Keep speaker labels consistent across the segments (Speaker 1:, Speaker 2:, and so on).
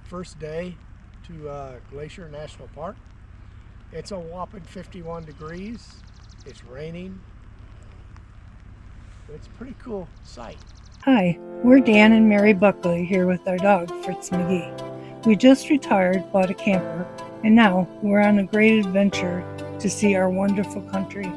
Speaker 1: first day to Glacier National Park. It's a whopping 51 degrees. It's raining. It's a pretty cool sight.
Speaker 2: Hi, we're Dan and Mary Buckley here with our dog, Fritz McGee. We just retired, bought a camper, and now we're on a great adventure to see our wonderful country.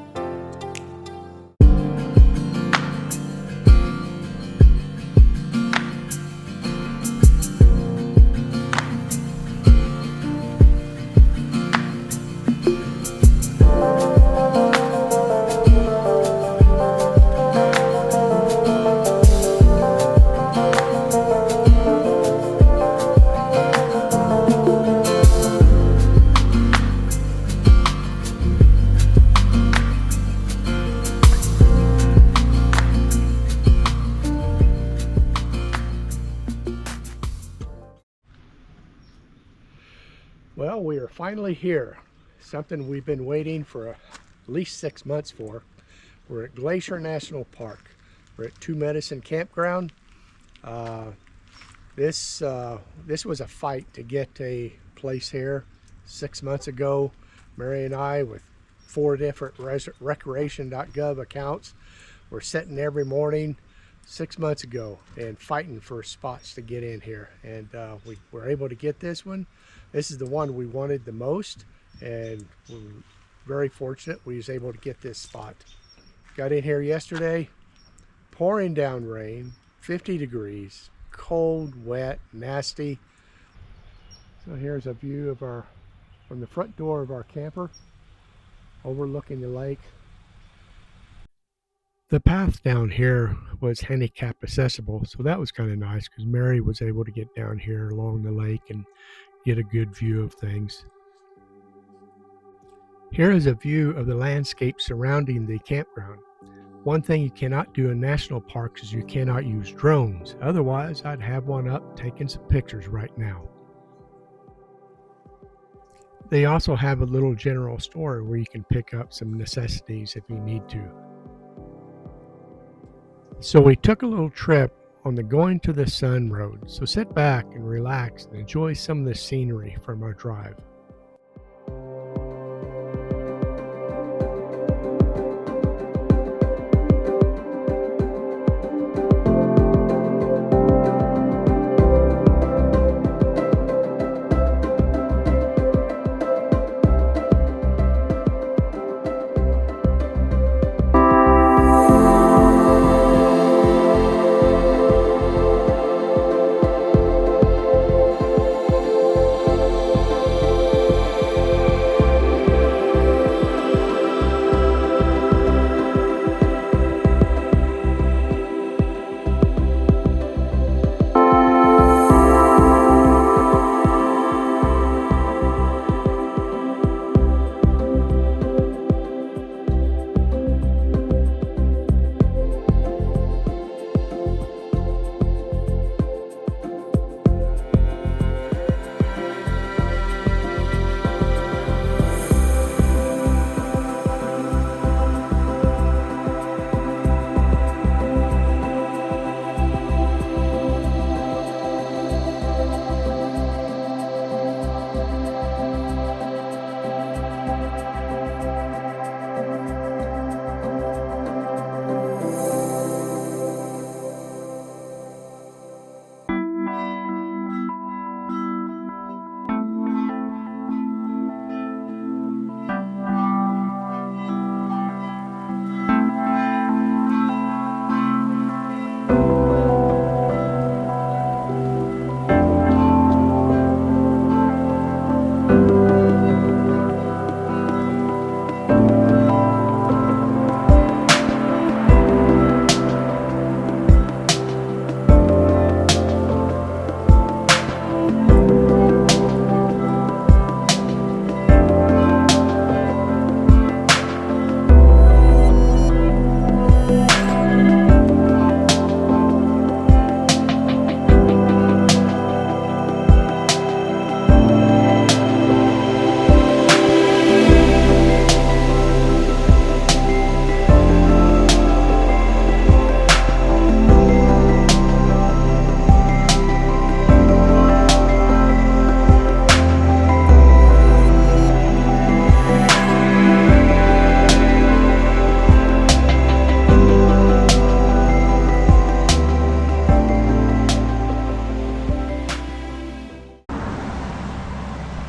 Speaker 1: Well, we are finally here. Something we've been waiting for at least 6 months for. We're at Glacier National Park. We're at Two Medicine Campground. This was a fight to get a place here 6 months ago. Mary and I, with 4 different recreation.gov accounts, were sitting every morning 6 months ago and fighting for spots to get in here, and we were able to get this one. This is the one we wanted the most, and we're very fortunate we was able to get this spot. Got in here yesterday, pouring down rain, 50 degrees, cold, wet, nasty. So here's a view of from the front door of our camper, overlooking the lake. The path down here was handicap accessible, so that was kind of nice because Mary was able to get down here along the lake and get a good view of things. Here is a view of the landscape surrounding the campground. One thing you cannot do in national parks is you cannot use drones. Otherwise, I'd have one up taking some pictures right now. They also have a little general store where you can pick up some necessities if you need to. So we took a little trip on the Going to the Sun road. So sit back and relax and enjoy some of the scenery from our drive.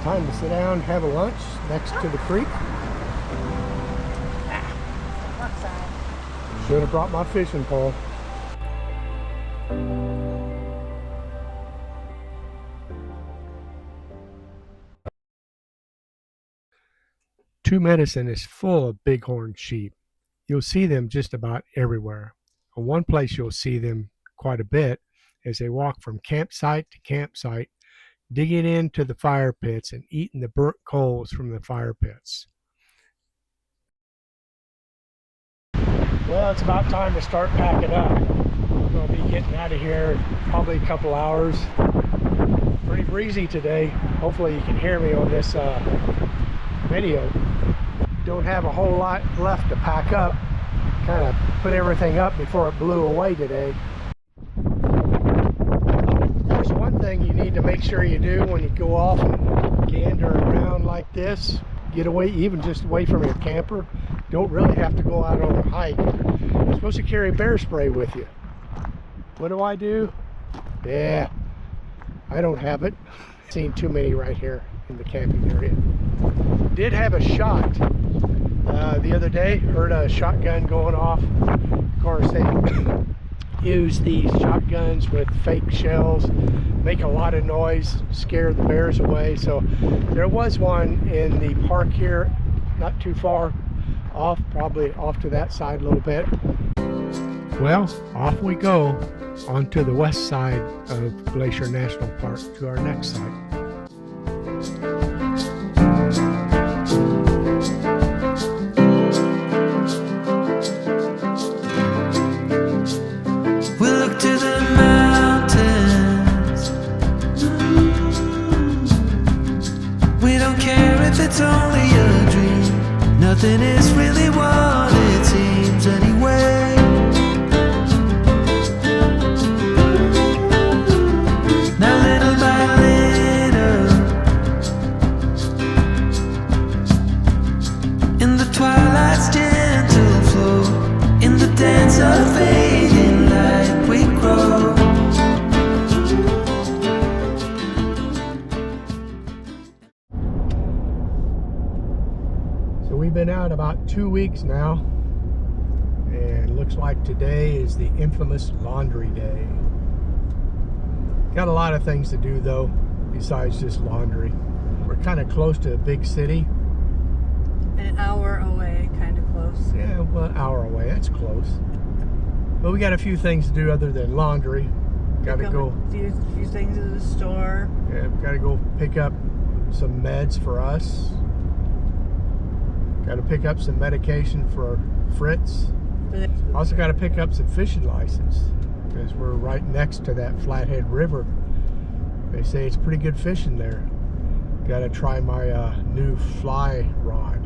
Speaker 1: Time to sit down and have a lunch next to the creek. Should have brought my fishing pole. Two Medicine is full of bighorn sheep. You'll see them just about everywhere. And one place you'll see them quite a bit as they walk from campsite to campsite, digging into the fire pits and eating the burnt coals from the fire pits. Well, it's about time to start packing up. We're going to be getting out of here in probably a couple hours. Pretty breezy today. Hopefully you can hear me on this video. Don't have a whole lot left to pack up. Kind of put everything up before it blew away today. Of course, one thing you need to make sure you do when you go off and gander around like this, get away, even just away from your camper. Don't really have to go out on a hike. You're supposed to carry bear spray with you. What do? Yeah, I don't have it. Seen too many right here in the camping area. Did have a shot the other day. Heard a shotgun going off. Of course, they use these shotguns with fake shells, make a lot of noise, scare the bears away. So there was one in the park here, not too far off, probably off to that side a little bit. Well, off we go onto the west side of Glacier National Park to our next site.
Speaker 3: We look to the mountains. We don't care if it's only a dream. Nothing is really what it seems anyway. Now little by little, in the twilight's gentle flow, in the dance of fading light we grow.
Speaker 1: So we've been out about 2 weeks now, and looks like today is the infamous laundry day. Got a lot of things to do though, besides just laundry. We're kind of close to a big city.
Speaker 2: An hour away, kind of close.
Speaker 1: Yeah, well, an hour away, that's close. But we got a few things to do other than laundry. Got to go.
Speaker 2: Do a few things at the store.
Speaker 1: Yeah, got to go pick up some meds for us. Got to pick up some medication for Fritz. Also got to pick up some fishing license because we're right next to that Flathead River. They say it's pretty good fishing there. Got to try my new fly rod.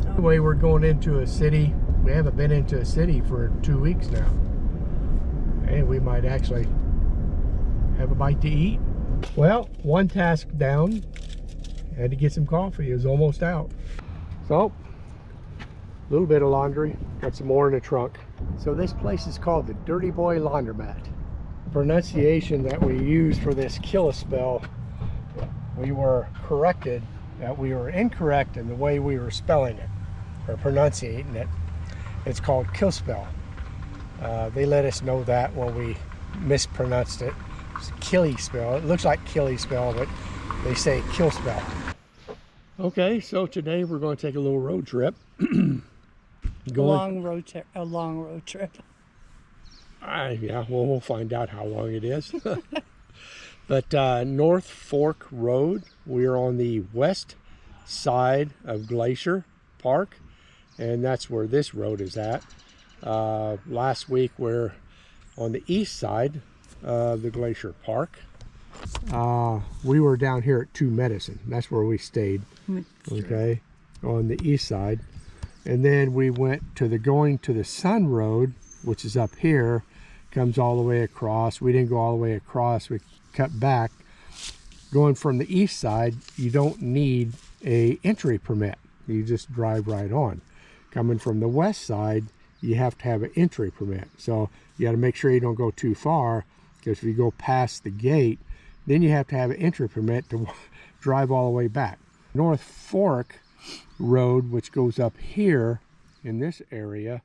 Speaker 1: Anyway, we're going into a city. We haven't been into a city for 2 weeks now. And we might actually have a bite to eat. Well, one task down. Had to get some coffee. It was almost out. So, a little bit of laundry. Got some more in the trunk. So this place is called the Dirty Boy Laundromat. Pronunciation that we used for this Kalispell, we were corrected that we were incorrect in the way we were spelling it or pronunciating it. It's called Kalispell. They let us know that when we mispronounced it. It's Kalispell. It looks like Kalispell, but they say Kalispell. Okay, so today we're going to take a little road trip.
Speaker 2: A long road trip.
Speaker 1: Yeah, well, we'll find out how long it is. But North Fork Road, we're on the west side of Glacier Park, and that's where this road is at. Last week we're on the east side of the Glacier Park. We were down here at Two Medicine. That's where we stayed. Okay, on the east side. And then we went to the Going to the Sun Road, which is up here, comes all the way across. We didn't go all the way across, we cut back. Going from the east side, you don't need a entry permit. You just drive right on. Coming from the west side, you have to have an entry permit. So you got to make sure you don't go too far, because if you go past the gate, then you have to have an entry permit to drive all the way back. North Fork Road, which goes up here in this area,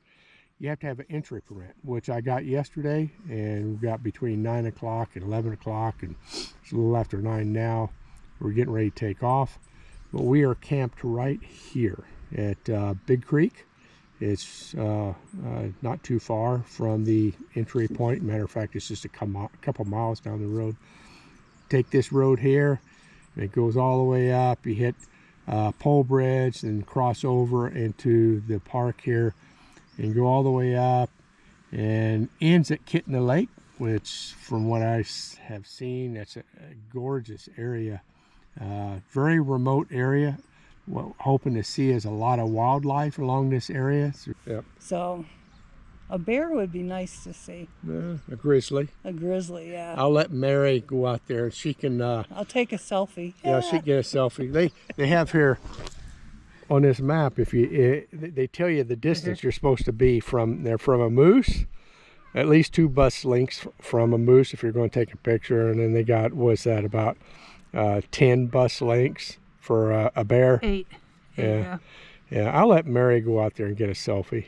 Speaker 1: you have to have an entry permit, which I got yesterday, and we got between 9 o'clock and 11 o'clock, and it's a little after 9 now. We're getting ready to take off, but we are camped right here at Big Creek. It's not too far from the entry point. Matter of fact, it's just a couple miles down the road. Take this road here, and it goes all the way up. You hit Pole Bridge and cross over into the park here and go all the way up and ends at Kitna Lake, which from what I have seen, that's a gorgeous area. Very remote area. What hoping to see is a lot of wildlife along this area. Yep.
Speaker 2: So a bear would be nice to see.
Speaker 1: A grizzly.
Speaker 2: A grizzly, yeah.
Speaker 1: I'll let Mary go out there. She can.
Speaker 2: I'll take a selfie.
Speaker 1: Yeah, she can get a selfie. They have here on this map. If you they tell you the distance you're supposed to be from a moose. At least 2 bus links from a moose if you're going to take a picture, and then they got about 10 bus links for a bear.
Speaker 2: 8.
Speaker 1: Yeah. I'll let Mary go out there and get a selfie.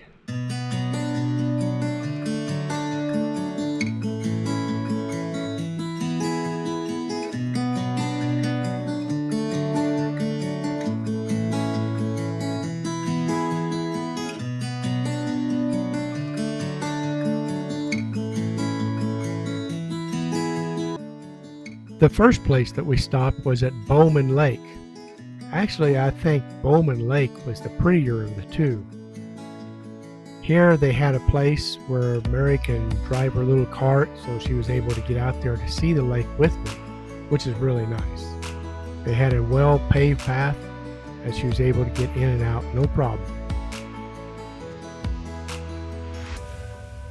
Speaker 1: The first place that we stopped was at Bowman Lake. Actually, I think Bowman Lake was the prettier of the two. Here they had a place where Mary can drive her little cart, so she was able to get out there to see the lake with me, which is really nice. They had a well-paved path, and she was able to get in and out, no problem.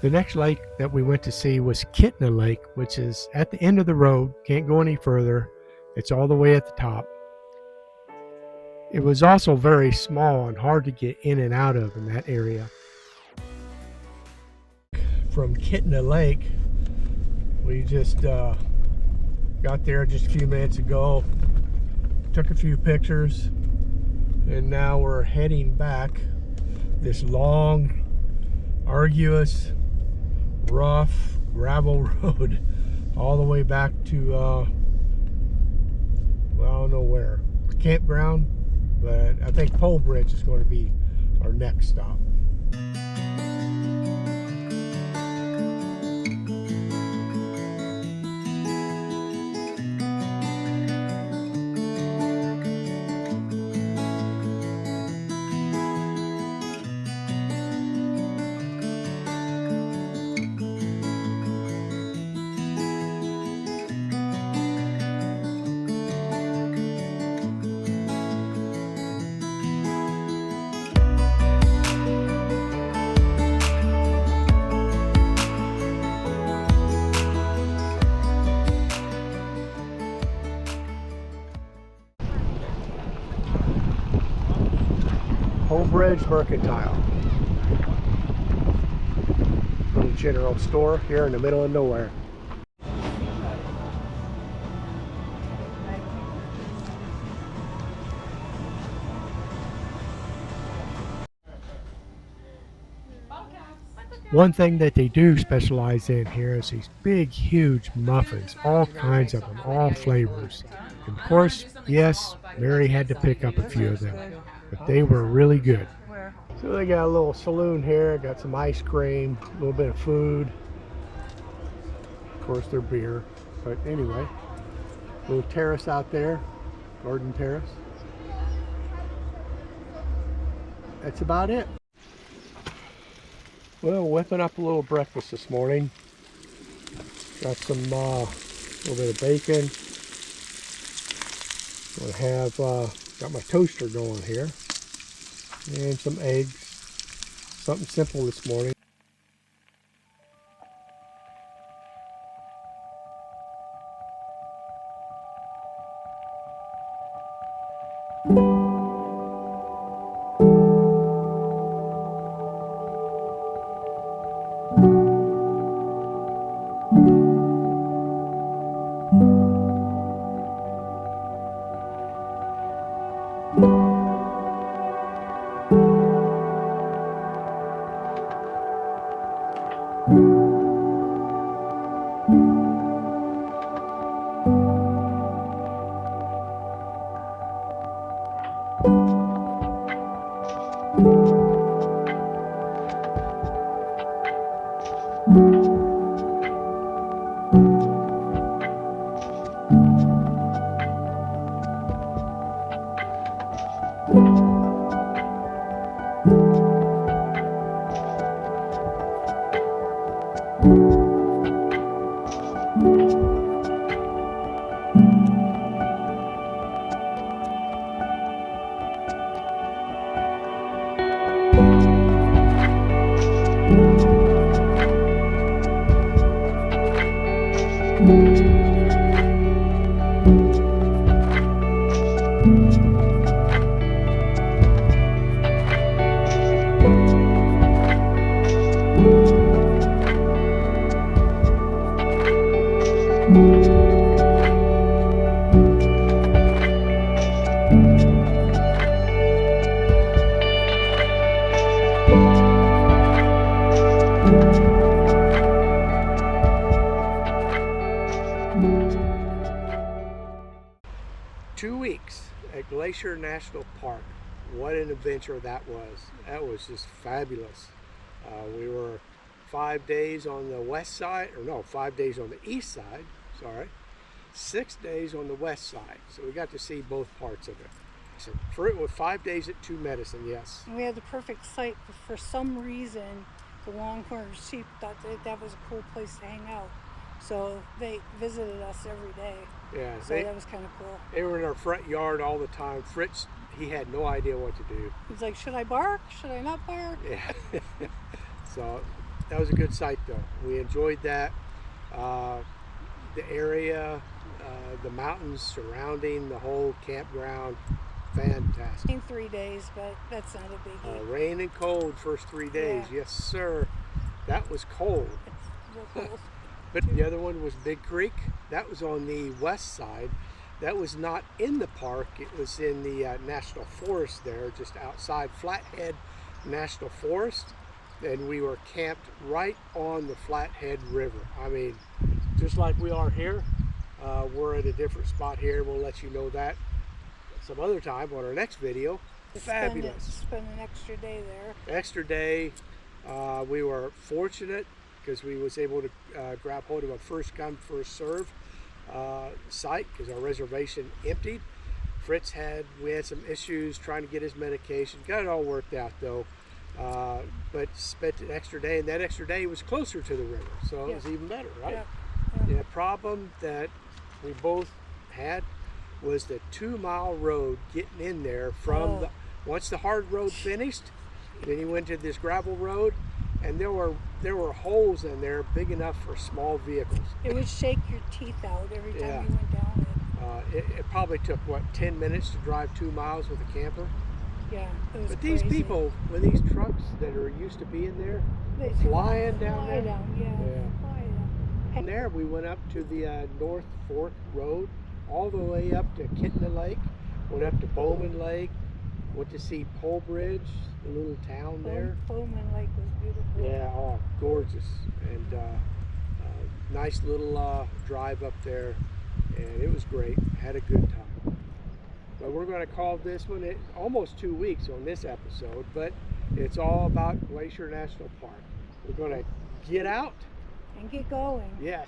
Speaker 1: The next lake that we went to see was Kitna Lake, which is at the end of the road, can't go any further. It's all the way at the top. It was also very small and hard to get in and out of in that area. From Kitna Lake, we just got there just a few minutes ago, took a few pictures, and now we're heading back this long, arduous, rough gravel road all the way back to well, I don't know where, campground, but I think Pole Bridge is going to be our next stop. Pole Bridge Mercantile. Little general store here in the middle of nowhere. One thing that they do specialize in here is these big, huge muffins, all kinds of them, all flavors. And of course, yes, Mary had to pick up a few of them, but they were really good. So they got a little saloon here, got some ice cream, a little bit of food. Of course, their beer. But anyway, little terrace out there, garden terrace. That's about it. Well, whipping up a little breakfast this morning. Got some little bit of bacon. Gonna have got my toaster going here, and some eggs. Something simple this morning. At Glacier National Park. What an adventure that was. That was just fabulous. We were 5 days on the west side, or no, 5 days on the east side, sorry. 6 days on the west side. So we got to see both parts of it. So for it was 5 days at 2 Medicine, yes.
Speaker 2: We had the perfect site, but for some reason, the Longhorn sheep thought that was a cool place to hang out. So they visited us every day.
Speaker 1: Yeah,
Speaker 2: so that was kind of cool.
Speaker 1: They were in our front yard all the time. Fritz, he had no idea what to do.
Speaker 2: He's like, should I bark? Should I not bark?
Speaker 1: Yeah. So that was a good site though. We enjoyed that. The area, the mountains surrounding the whole campground, fantastic.
Speaker 2: In 3 days, but that's not a biggie.
Speaker 1: Rain and cold first 3 days.
Speaker 2: Yeah.
Speaker 1: Yes, sir. That was cold.
Speaker 2: It's real cold.
Speaker 1: But the other one was Big Creek. That was on the west side. That was not in the park. It was in the National Forest there, just outside Flathead National Forest. And we were camped right on the Flathead River. I mean, just like we are here. We're at a different spot here. We'll let you know that some other time on our next video. Fabulous.
Speaker 2: Spend an extra day there.
Speaker 1: Extra day. We were fortunate because we was able to grab hold of a first come, first serve site because our reservation emptied. We had some issues trying to get his medication. Got it all worked out though. But spent an extra day, and that extra day was closer to the river, so it was even better, right?
Speaker 2: Yeah.
Speaker 1: The problem that we both had was the 2-mile road getting in there from once the hard road finished, then you went to this gravel road, and there were holes in there big enough for small vehicles.
Speaker 2: It would shake your teeth out every time you went down it.
Speaker 1: It probably took, what, 10 minutes to drive 2 miles with a camper?
Speaker 2: Yeah, it was
Speaker 1: But
Speaker 2: crazy.
Speaker 1: these people, with these trucks that are used to being there,
Speaker 2: They
Speaker 1: flying down
Speaker 2: fly
Speaker 1: there.
Speaker 2: down, fly down.
Speaker 1: From there, we went up to the North Fork Road, all the way up to Kitna Lake, went up to Bowman Lake, went to see Pole Bridge, the little town there.
Speaker 2: Bowman Lake was beautiful.
Speaker 1: Yeah, oh, gorgeous. And nice little drive up there, and it was great. Had a good time. But we're going to call this one almost 2 weeks on this episode, but it's all about Glacier National Park. We're going to get out
Speaker 2: And get going.
Speaker 1: Yes.